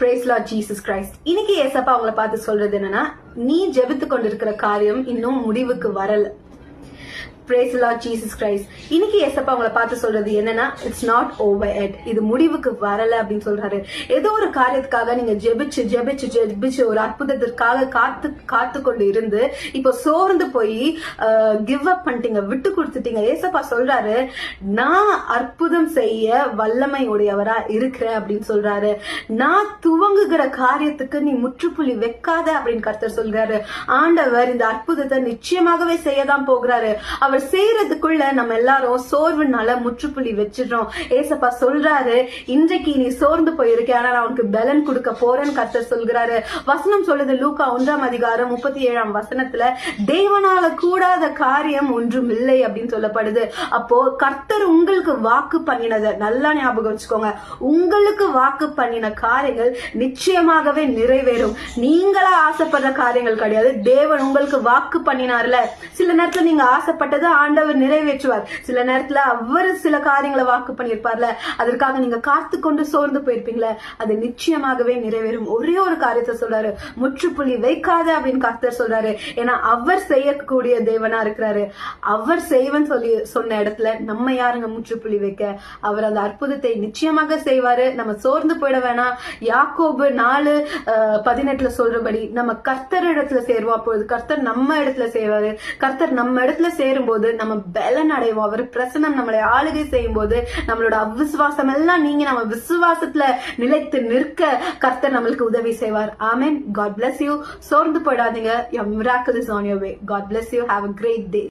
Praise Lord Jesus Christ. இன்னைக்கு ஏசப்பா அவங்கள பார்த்து சொல்றது என்னன்னா, நீ ஜெபித்து கொண்டிருக்கிற காரியம் இன்னும் முடிவுக்கு வரல. Praise the Lord Jesus Christ. இன்னைக்கு ஏசப்பா அவங்கள பார்த்து சொல்றது என்னன்னா, இட்ஸ் நாட் ஓவர் எட். இது முடிவுக்கு வரல அப்படின்னு சொல்றாரு. ஏதோ ஒரு காரியத்துக்காக நீங்க ஜெபிச்சு ஒரு அற்புதத்திற்காக காத்து கொண்டு இருந்து இப்போ சோர்ந்து போய் கிவ் அப் பண்ணிட்டீங்க, விட்டு கொடுத்துட்டீங்க. ஏசப்பா சொல்றாரு, நான் அற்புதம் செய்ய வல்லமை உடையவரா இருக்கிறேன் அப்படின்னு சொல்றாரு. நான் துவங்குகிற காரியத்துக்கு நீ முற்றுப்புள்ளி வைக்காத அப்படின்னு கர்த்தர் சொல்றாரு. ஆண்டவர் இந்த அற்புதத்தை நிச்சயமாகவே செய்யதான் போகிறாரு. அவர் செய்யறதுக்குள்ள நம்ம எல்லாரும் சோர்வுனால முற்றுப்புள்ளி வச்சிடறோம். ஏசப்பா சொல்றாரு, இன்றைக்கு நீ சோர்ந்து போயிருக்க, ஆனா நான் உனக்கு பலன் கொடுக்க போறேன்னு கர்த்தர் சொல்கிறாரு. வசனம் சொல்லுது, லூக்கா 1:37 தேவனால கூடாத காரியம் ஒன்றும் இல்லை அப்படின்னு சொல்லப்படுது. அப்போ கர்த்தர் உங்களுக்கு வாக்கு பண்ணினதை நல்லா ஞாபகம் வச்சுக்கோங்க. உங்களுக்கு வாக்கு பண்ணின காரியங்கள் நிச்சயமாகவே நிறைவேறும். நீங்களா ஆசைப்படுற காரியங்கள் கிடையாது. தேவன் உங்களுக்கு வாக்கு பண்ணினார்ல, சில நேரத்துல நீங்க ஆசைப்பட்டது ஆண்டவர் நிறைவேற்றுவார். சில நேரத்துல அவர் சில காரியங்களை வாக்கு பண்ணிருப்பார்ல, அதற்காக நீங்க காத்து கொண்டு சோர்ந்து போயிருப்பீங்களே, அது நிச்சயமாகவே நிறைவேறும். ஒரே ஒரு காரியத்தை சொல்றாரு, முற்றுப்புள்ளி வைக்காத அப்படின்னு கர்த்தர் சொல்றாரு. ஏன்னா அவர் செய்யக்கூடிய தேவனா இருக்கிறாரு. அவர் செய்வன் சொல்லி சொன்ன இடத்துல நம்ம யாருங்க முற்றுப்புள்ளி வைக்க? அவர் அந்த அற்புதத்தை நிச்சயமாக செய்வாரு. நம்ம சோர்ந்து போயிட வேணாம். யாக்கோபு 4:18 சொல்றபடி நம்ம கர்த்தர் இடத்துல சேருவோம். அப்பொழுது கர்த்தர் நம்ம இடத்துல செய்வாரு. கர்த்தர் நம்ம இடத்துல சேரும்போது நம்ம பலன் அடைவோம். அவர் பிரசன்னம் நம்மளை ஆளுகை செய்யும் போது நம்மளோட அவிசுவாசம் எல்லாம் நீங்க நம்ம விசுவாசத்துல நிலைத்து நிற்க கர்த்தர் நம்மளுக்கு உதவி செய்வார். ஆமென். God bless you. சோர்ந்து போயிடாதீங்க. Your miracle is on your way. God bless you. Have a great day.